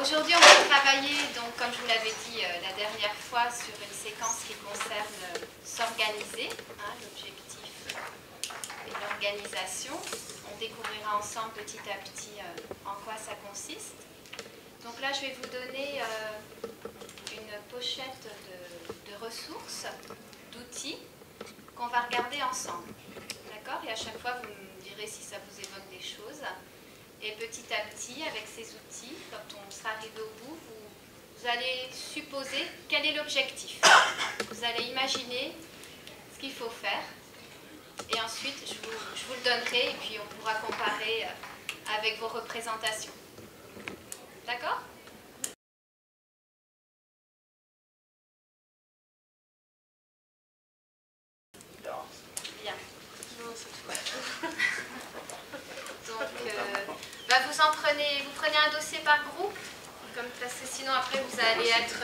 Aujourd'hui, on va travailler, donc, comme je vous l'avais dit la dernière fois, sur une séquence qui concerne s'organiser, l'objectif et l'organisation. On découvrira ensemble petit à petit en quoi ça consiste. Donc là, je vais vous donner une pochette de ressources, d'outils, qu'on va regarder ensemble. D'accord? Et à chaque fois, vous me direz si ça vous évoque des choses. Et petit à petit, avec ces outils, quand on sera arrivé au bout, vous allez supposer quel est l'objectif. Vous allez imaginer ce qu'il faut faire. Et ensuite, je vous le donnerai et puis on pourra comparer avec vos représentations. D'accord ? Bien. Donc, vous prenez un dossier par groupe, parce que sinon après vous allez être,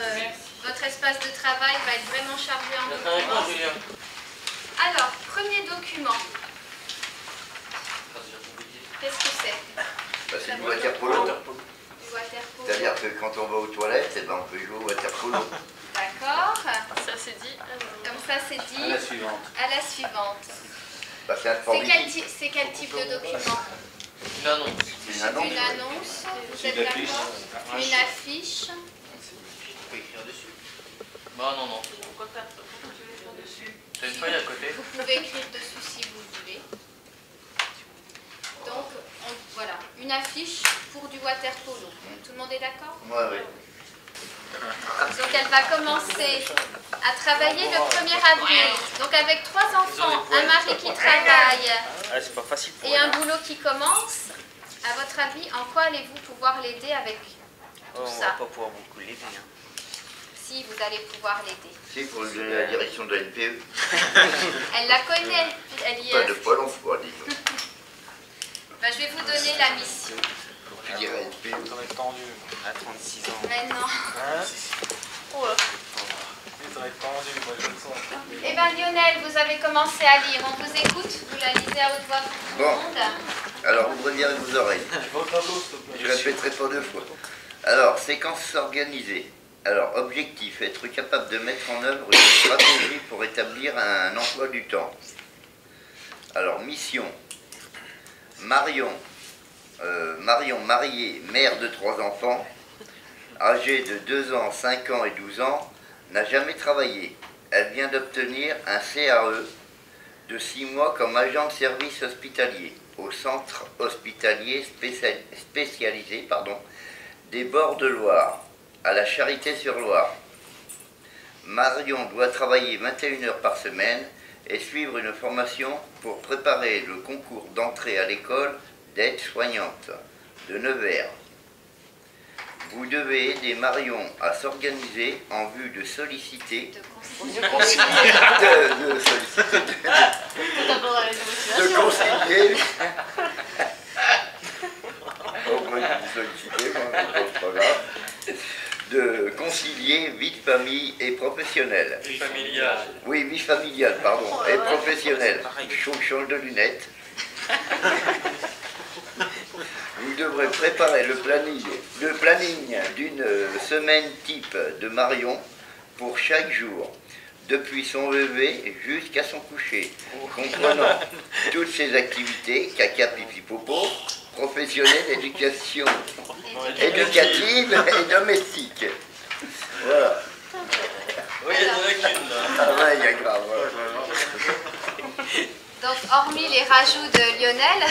votre espace de travail va être vraiment chargé en documents. Alors, premier document. Qu'est-ce que c'est? C'est du water polo. C'est-à-dire que quand on va aux toilettes, on peut jouer au water polo. D'accord. Ça c'est dit. Comme ça c'est dit. À la suivante. À la suivante. Bah, C'est quel type de document? Une annonce. C'est une annonce. Une annonce. Vous êtes d'accord? Une affiche. On peut écrire dessus. Bah non, non. Pourquoi faire? Pourquoi tu veux écrire dessus? T'as une feuille à côté? Vous pouvez écrire dessus si vous voulez. Donc, voilà, une affiche pour du water polo. Tout le monde est d'accord? Ouais, oui. Donc elle va commencer à travailler le 1er avril. Donc avec 3 enfants, un mari qui travaille C'est pas facile pour et un boulot qui commence, à votre avis, en quoi allez-vous pouvoir l'aider avec tout on ça? va pas pouvoir beaucoup l'aider. Si, vous allez pouvoir l'aider. C'est pour lui donner la direction de la NPE. Elle la connaît, elle y Pas est. de Pôle emploi, disons. Ben, je vais vous donner la mission. Je dirais NPE. Ça va être tendu à 36 ans. Mais non. Hein? Oh là. Ça va être tendu, moi je le sens. Eh bien Lionel, vous avez commencé à lire. On vous écoute, vous la lisez à haute voix pour tout le Bon. monde. Alors, ouvrez bien vos oreilles. Je répéterai pas 2 fois. Alors, séquence s'organiser. Alors, objectif, être capable de mettre en œuvre une stratégie pour établir un emploi du temps. Alors, mission. Marion, mariée, mère de 3 enfants, âgée de 2 ans, 5 ans et 12 ans, n'a jamais travaillé. Elle vient d'obtenir un CAE de 6 mois comme agent de service hospitalier au centre hospitalier spécialisé des Bords de Loire, à la Charité-sur-Loire. Marion doit travailler 21 heures par semaine et suivre une formation pour préparer le concours d'entrée à l'école d'aide-soignante de Nevers. Vous devez aider Marion à s'organiser en vue de solliciter, de concilier, de concilier vie de famille et professionnelle. Vie familiale. Oui, vie familiale, pardon, et professionnelle. Change de lunettes. Vous devrez préparer le planning d'une semaine type de Marion pour chaque jour, depuis son lever jusqu'à son coucher, comprenant toutes ses activités, caca, pipi, popo, professionnelles, éducative et domestique. Voilà. Oui, il y en a qu'une là. Ah ouais, il y a grave. Donc, hormis les rajouts de Lionel,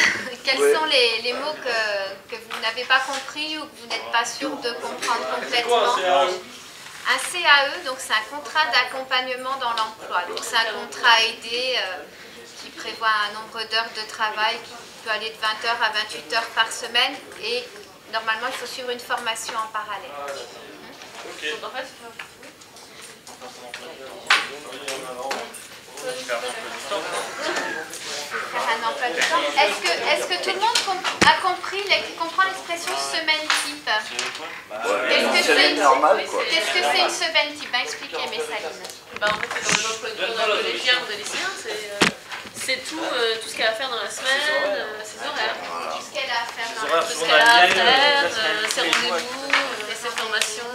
quels sont les mots que vous n'avez pas compris ou que vous n'êtes pas sûr de comprendre complètement? Un CAE, donc c'est un contrat d'accompagnement dans l'emploi. Donc c'est un contrat aidé qui prévoit un nombre d'heures de travail qui peut aller de 20 heures à 28 heures par semaine et normalement il faut suivre une formation en parallèle. Donc en fait, Faire un emploi du temps. Est-ce que tout le monde a compris, comprend l'expression semaine type? Qu'est-ce que c'est une semaine type? Expliquez, Messaline. en fait, c'est dans l'emploi du temps d'un collégien ou d'un lycéen. C'est tout ce qu'elle a à faire dans la semaine, ses horaires. Tout ce qu'elle a à faire dans Tout ce qu'elle a à faire, ses rendez-vous, ses formation,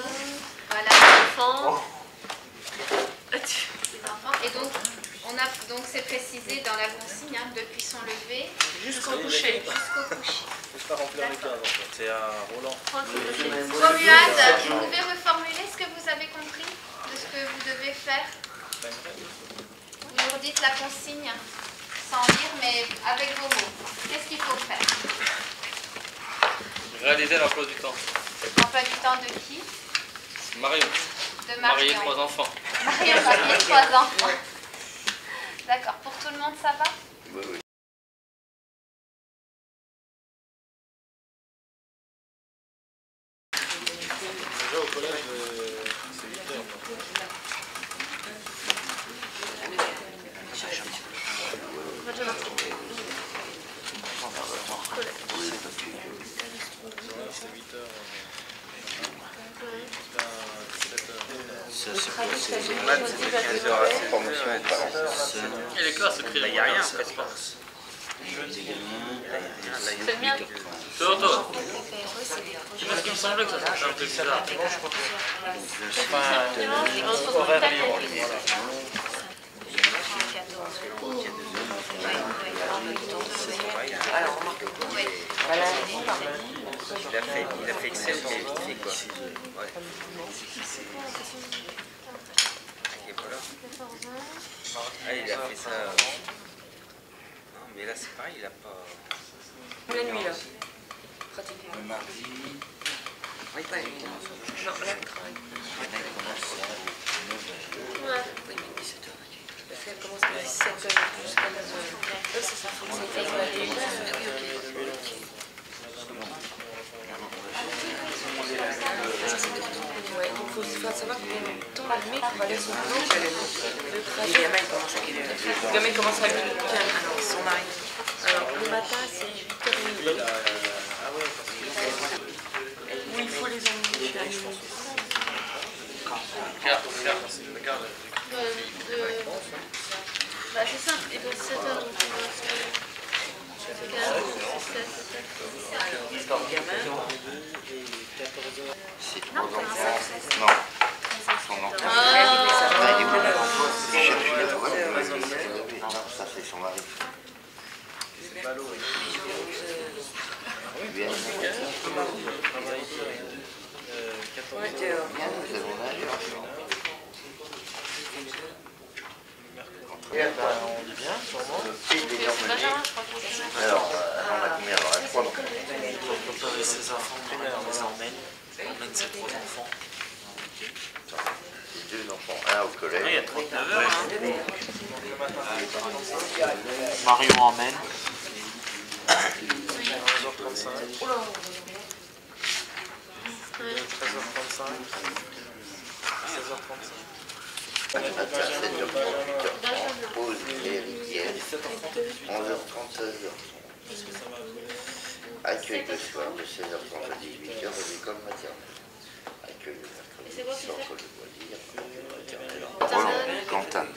Voilà, enfants. les enfants. Et donc, donc c'est précisé dans la consigne, hein, depuis son lever Jusqu'au coucher. jusqu'au coucher. Faut pas remplir les cases en fait. C'est à Roland. Romuald, vous pouvez reformuler ce que vous avez compris de ce que vous devez faire? Vous nous redites la consigne sans lire, mais avec vos mots. Qu'est-ce qu'il faut faire? Réaliser l'emploi du temps. Emploi du temps de qui? Marion. De Marier Marion. 3 enfants. Marion, marier 3 enfants. D'accord. Pour tout le monde, ça va? Oui, oui. Déjà au collège, c'est 8 heures. C'est 8 heures. Jusqu'à 17 heures. Et les classes, c'est Il n'y a rien en fait. C'est bien. Toto. Parce qu'il me semblait que ça serait un peu bizarre. Il a fait Excel, mais vite fait quoi. Ouais. Et voilà. Ah, il a fait ça. Non, mais là c'est pareil, il a pas. La nuit là, pratiquement. Le mardi. Oui, pas la nuit. Non, là, elle travaille. Maintenant il commence à 9h. Ouais. Oui, mais 17h. Parce qu'elle commence à 17h jusqu'à 9h. C'est ça. Ouais, il faut savoir combien de temps le mec va aller son boulot. Le gamin il commence à quelle heure? Le gamin il commence à 8h. Alors son mari. Alors le matin c'est 8h30. Où il faut les emmener chez Annie. Regarde. Bah c'est simple, il faut 7 heures donc on va faire 15, 17, 17. Alors le gamin. C'est 3 enfants. Non. Son enfant. Ah. Il est où? Il cherche la voie. Non, ça c'est son mari. C'est pas l'eau. Bien, 14 bien, nous avons l'âge. on dit bien, sûrement. Benjamin, je crois qu'on fait. Alors, on a combien? Alors, 3 enfants. Quand on avait ses enfants primaires, on les emmène. On emmène ses 3 enfants. C'est 2 enfants, 1 au collège. Il y a 39 heures. Marion emmène. 11h35. 13h35. 16h35. Matin, 7h30, pause méridienne, 11h30, 16h30. Accueil le soir de 16h30 à 18h à l'école maternelle. Accueil le mercredi, centre de loisirs, maternelle. Roland, Quentin.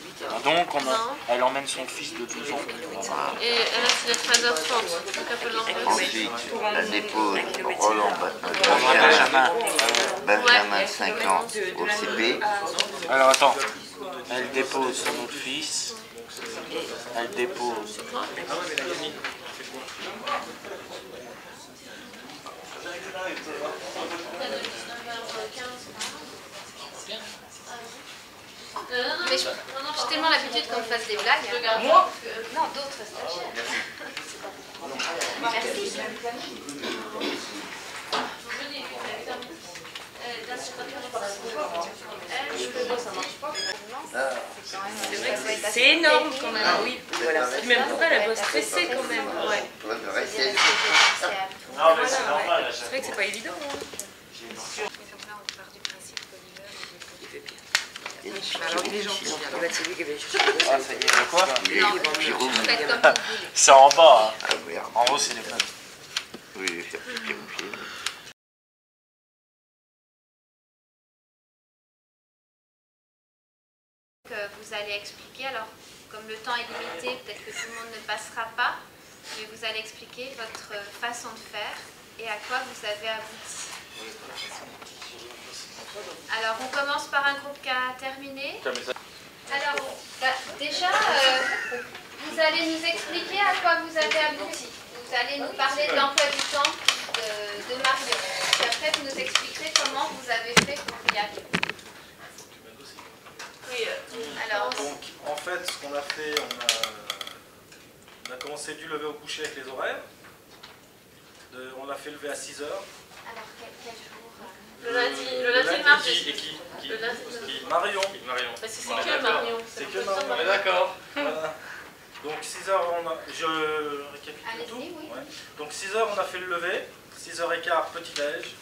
Donc, Non. elle emmène son fils de 12 ans. Et elle a fini à 13h30, donc elle peut l'enlever. Ensuite, elle dépose Roland Benjamin 5 ans au CP. Alors attends, elle dépose son autre fils. Elle dépose. Mais j'ai tellement l'habitude qu'on me fasse des blagues. Moi? Non, d'autres stagiaires. Merci. C'est énorme quand même. Oui. Voilà. Puis même pour elle, elle doit stresser quand même. Ouais. Toi, de rester. Non, mais c'est normal. C'est vrai que c'est pas évident. Hein. Donc là, on part du principe qu'Oliver, Il fait bien. Et puis, Alors il est gentil. C'est lui qui va chercher. Ah, ça y est, de quoi? Pirou. faites comme vous voulez. C'est en bas. Ah, merde. En haut, c'est les femmes. Oui, je vais faire pipi au pied. Que vous allez expliquer. Alors, comme le temps est limité, peut-être que tout le monde ne passera pas, mais vous allez expliquer votre façon de faire et à quoi vous avez abouti. Alors, on commence par un groupe qui a terminé. Alors, déjà, vous allez nous expliquer à quoi vous avez abouti. Vous allez nous parler de l'emploi du temps de Marion. Et après, vous nous expliquerez comment vous avez fait pour y arriver. Oui, Alors, Donc, en fait, ce qu'on a fait, on a commencé du lever au coucher avec les horaires. On l'a fait lever à 6 heures. alors quel jour le lundi et le mardi. Et qui Le lundi. Marion. Bah, c'est que Marion. C'est que l'emploi du temps, Marion. D'accord. Voilà. Donc 6 heures, je récapitule Allez-y, tout. oui. Ouais. Donc 6 heures, on a fait le lever. 6h15, petit-déj.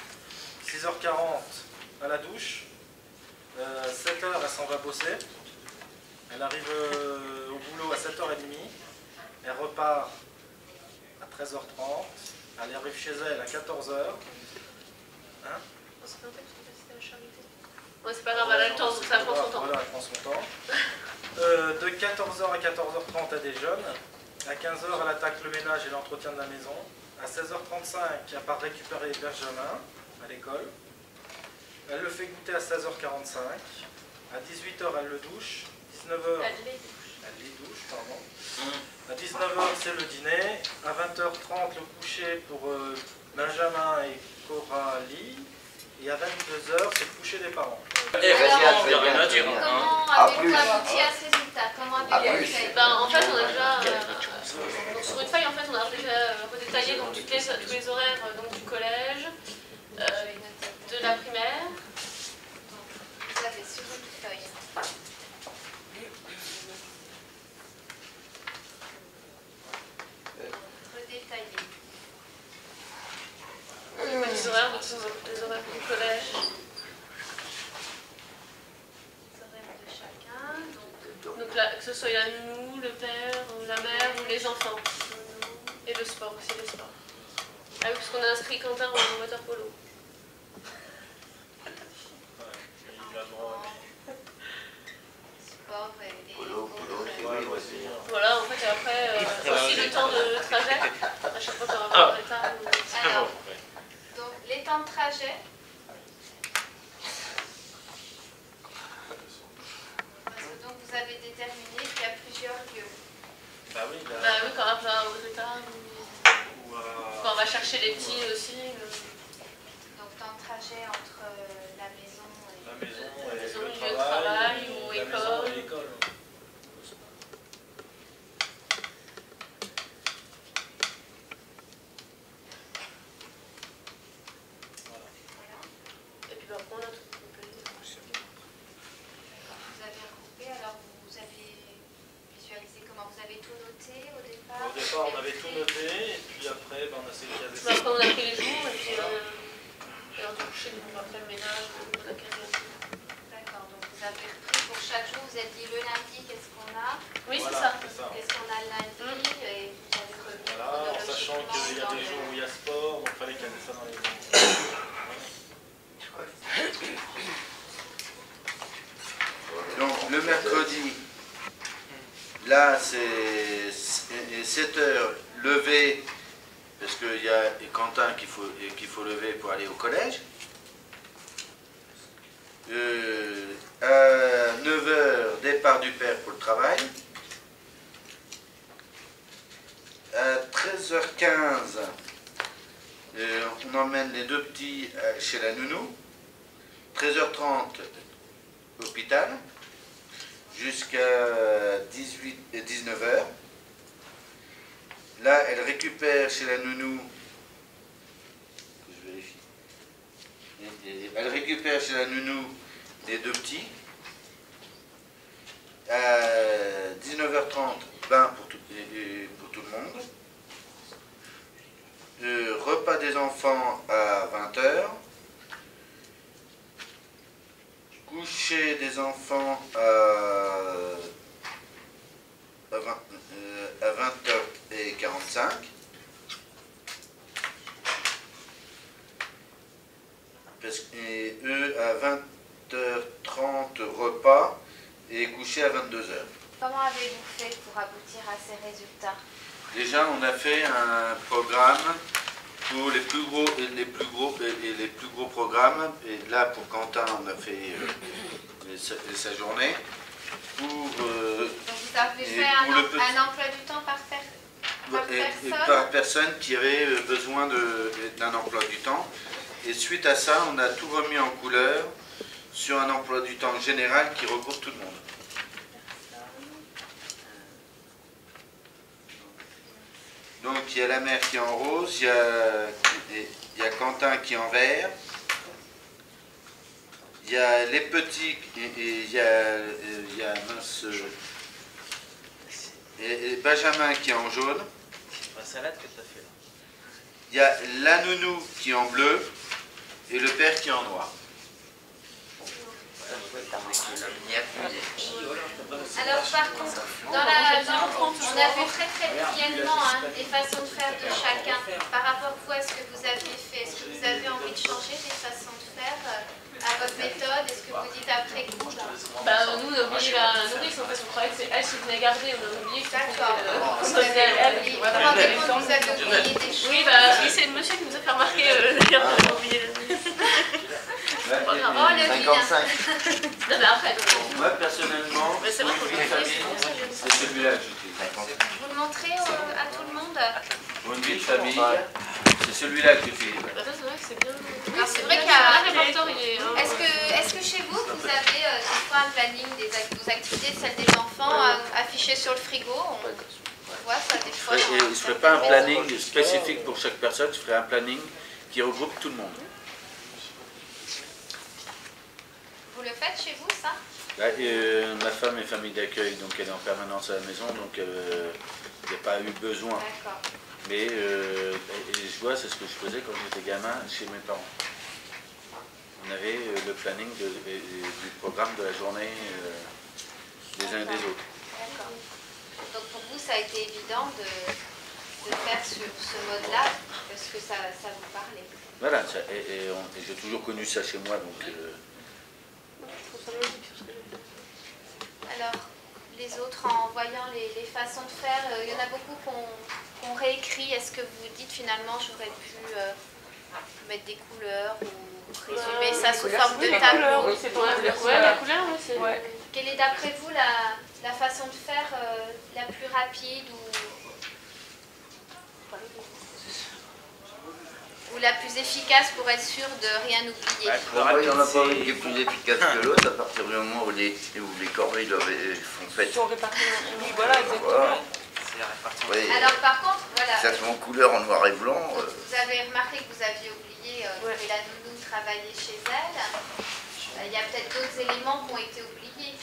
6h40 à la douche. 7h, elle s'en va bosser. Elle arrive au boulot à 7h30. Elle repart à 13h30. Elle arrive chez elle à 14h. Hein? Ouais, c'est pas grave, elle a le temps, donc ça prend son temps. Voilà, elle prend son temps. De 14h à 14h30, elle déjeune. À 15h, elle attaque le ménage et l'entretien de la maison. À 16h35, elle part récupérer Benjamin à l'école. Elle le fait goûter à 16h45. À 18h, elle le douche. 19h, elle les douche, pardon. À 19h, c'est le dîner. À 20h30, le coucher pour Benjamin et Coralie. Et à 22h, c'est le coucher des parents. Eh, vraiment, il n'y a rien à dire. comment À avez-vous plus. abouti à ces résultats? Comment À avez-vous plus. fait? Ben, en fait, on a déjà, donc sur une feuille, en fait, on a déjà redétaillé donc, tous les horaires donc, du collège, de la primaire. Vous avez sur une feuille. Redétaillé. Les horaires, donc, les horaires du collège. Les horaires de chacun. Donc là, que ce soit la nounou, le père, ou la mère, ou les enfants. Et le sport aussi, le sport. Ah oui, parce qu'on a inscrit Quentin en water polo. Sport et Polo, c'est oui aussi. Voilà, en fait, et après, aussi le temps de trajet. À chaque fois qu'on va avoir un retard. Alors, donc les temps de trajet. Parce que donc vous avez déterminé qu'il y a plusieurs lieux. Bah oui, Bah oui, quand on va au retard. ou à- Quand on va chercher les petits aussi. Donc temps de trajet entre la maison la et... maison La et maison, le le lieu de travail, travail et ou la école. maison et l'école. Et puis après, on a tout coupé. Vous avez regroupé, alors vous avez visualisé comment? Vous avez tout noté au départ? Au départ, on avait tout noté, et puis après, ben, on a essayé de caser Après, on a pris les jours, et puis l'heure du coucher, donc on va faire le ménage, on a casé. D'accord, donc vous avez repris pour chaque jour, vous avez dit le lundi, qu'est-ce qu'on a? Oui, c'est Voilà, ça. c'est ça. Qu'est-ce qu'on a le lundi? Et vous avez remis Voilà, en sachant qu'il y a chronologiquement des jours où il y a sport, donc il fallait caser ça dans les jours. Donc le mercredi, là c'est 7 heures lever, parce qu'il y a Quentin qu'il faut lever pour aller au collège. À 9 heures, départ du père pour le travail. À 13h15, on emmène les deux petits chez la nounou. 13h30, hôpital. Jusqu'à 19h. Là, elle récupère chez la nounou. Je vérifie. Elle récupère chez la nounou les deux petits. À 19h30, bain pour tout le monde. Repas des enfants à 20h. Coucher des enfants à 20h45. Et eux à 20h30 repas et coucher à 22h. Comment avez-vous fait pour aboutir à ces résultats? Déjà, on a fait un programme pour les plus gros programmes, et là pour Quentin on a fait sa journée. Pour, Donc vous avez fait un emploi du temps par personne par personne qui avait besoin d'un emploi du temps. Et suite à ça, on a tout remis en couleur sur un emploi du temps général qui regroupe tout le monde. Donc il y a la mère qui est en rose, il y a Quentin qui est en vert, il y a les petits, il y a et Benjamin qui est en jaune. La salade que tu as fait là. Il y a la nounou qui est en bleu et le père qui est en noir. Alors par contre, on a vu très brièvement les façons de faire de chacun. Par rapport à ce que vous aviez fait, est-ce que vous avez envie de changer les façons de faire à votre méthode? Est-ce que vous dites après coup Nous, on a oublié la nourrice, en fait, on croyait que c'est elle qui venait garder, on a oublié que D'accord. c'était elle qui Vous rendez compte que vous avez oublié des choses? Oui, c'est le monsieur qui nous a fait remarquer d'ailleurs qu'on a oublié la nourrice. Oh, le 55. Non, mais après, Moi personnellement, mais c'est vrai qu'on pour une famille, c'est celui-là que j'utilise. vous le montrez à tout le monde? Pour une vie de famille, c'est celui-là que j'utilise. c'est vrai que c'est bien. Alors, c'est vrai qu'il y a... répertoire, il est... Est-ce que chez vous, vous avez des fois un planning de vos activités, celles des enfants, affichées sur le frigo? On voit ça des fois. Je ne ferai pas un planning spécifique pour chaque personne, je ferai un planning qui regroupe tout le monde. Vous le faites chez vous, ça? Ma femme est famille d'accueil, donc elle est en permanence à la maison, donc il n'y a pas eu besoin. D'accord. Mais je vois, c'est ce que je faisais quand j'étais gamin chez mes parents. On avait le planning du programme de la journée des uns et des autres. D'accord. Donc pour vous, ça a été évident de faire sur ce mode-là, parce que ça vous parlait. Voilà, et j'ai toujours connu ça chez moi, donc... Alors, les autres, en voyant les façons de faire, il y en a beaucoup qu'on réécrit. Est-ce que vous dites finalement, j'aurais pu mettre des couleurs ou résumer ça sous forme de tableau? Oui, c'est pour la couleur, oui, c'est... Quelle est d'après vous la façon de faire la plus rapide ou la plus efficace pour être sûr de rien oublier? Il n'y en a pas une qui est plus efficace que l'autre à partir du moment où les corvées sont faites. Sont répartis. Oui, voilà, exactement. C'est la répartition. Oui. Alors par contre, voilà, Ça se met en couleur en noir et blanc. vous avez remarqué que vous aviez oublié que la nounou travaillait chez elle. Il y a peut-être d'autres éléments qui ont été oubliés.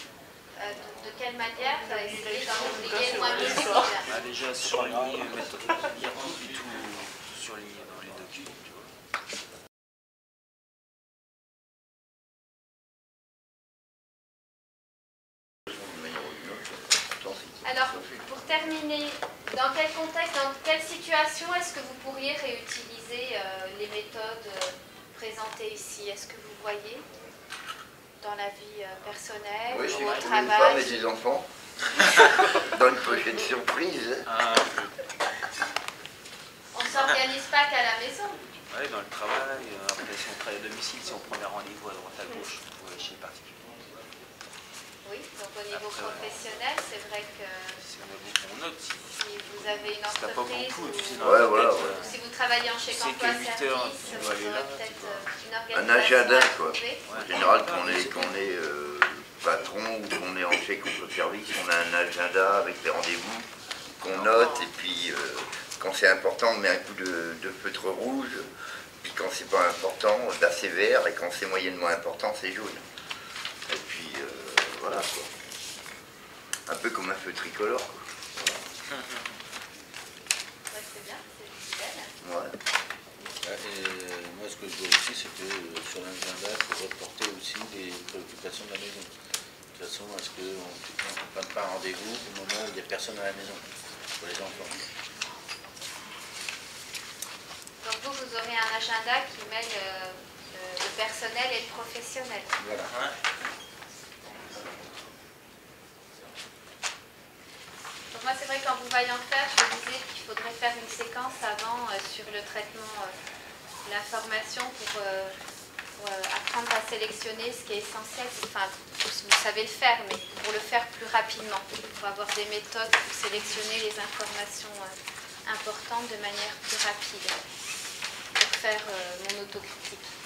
Donc de quelle manière essayer d'en oublier le moins possible? Déjà surligner, mettre lire tout surligner dans les documents, tu vois. Alors, pour terminer, dans quel contexte, dans quelle situation est-ce que vous pourriez réutiliser les méthodes présentées ici? Est-ce que vous voyez dans la vie personnelle Oui, ou au une femme travail? et des enfants. Dans une pochette surprise. On ne s'organise pas qu'à la maison. Ouais, dans le travail, après si on travaille à domicile, si on prend des rendez-vous à droite à gauche, chez les particuliers. Oui, donc au niveau professionnel, c'est vrai que Si on a beaucoup, on note. si vous avez une Si t'as pas entreprise beaucoup, et puis ou dans la voilà, tête, ouais. si vous travaillez en chèque C'est emploi que 8 heures, service, tu vous dois aller là, aurez peut-être une Un organisation agenda, à quoi. trouver. En général, qu'on est patron ou qu'on est en chèque ou service, on a un agenda avec les rendez-vous qu'on note. Et puis, quand c'est important, on met un coup de feutre rouge. Puis quand c'est pas important, c'est vert. Et quand c'est moyennement important, c'est jaune. Et puis, voilà, quoi. Un peu comme un feu tricolore, quoi. Ouais, c'est bien, c'est visuel. Voilà. Et moi, ce que je vois aussi, c'est que sur l'agenda, il faut reporter aussi les préoccupations de la maison. De toute façon, est-ce qu'on ne prenne pas un rendez-vous au moment où il n'y a personne à la maison pour les enfants? Donc vous aurez un agenda qui mêle le personnel et le professionnel. Voilà. Donc moi, c'est vrai qu'en vous voyant faire, je me disais qu'il faudrait faire faire une séquence avant sur le traitement de l'information pour apprendre à sélectionner ce qui est essentiel. Enfin, vous savez le faire, mais pour le faire plus rapidement, pour avoir des méthodes pour sélectionner les informations importantes de manière plus rapide, pour faire mon autocritique.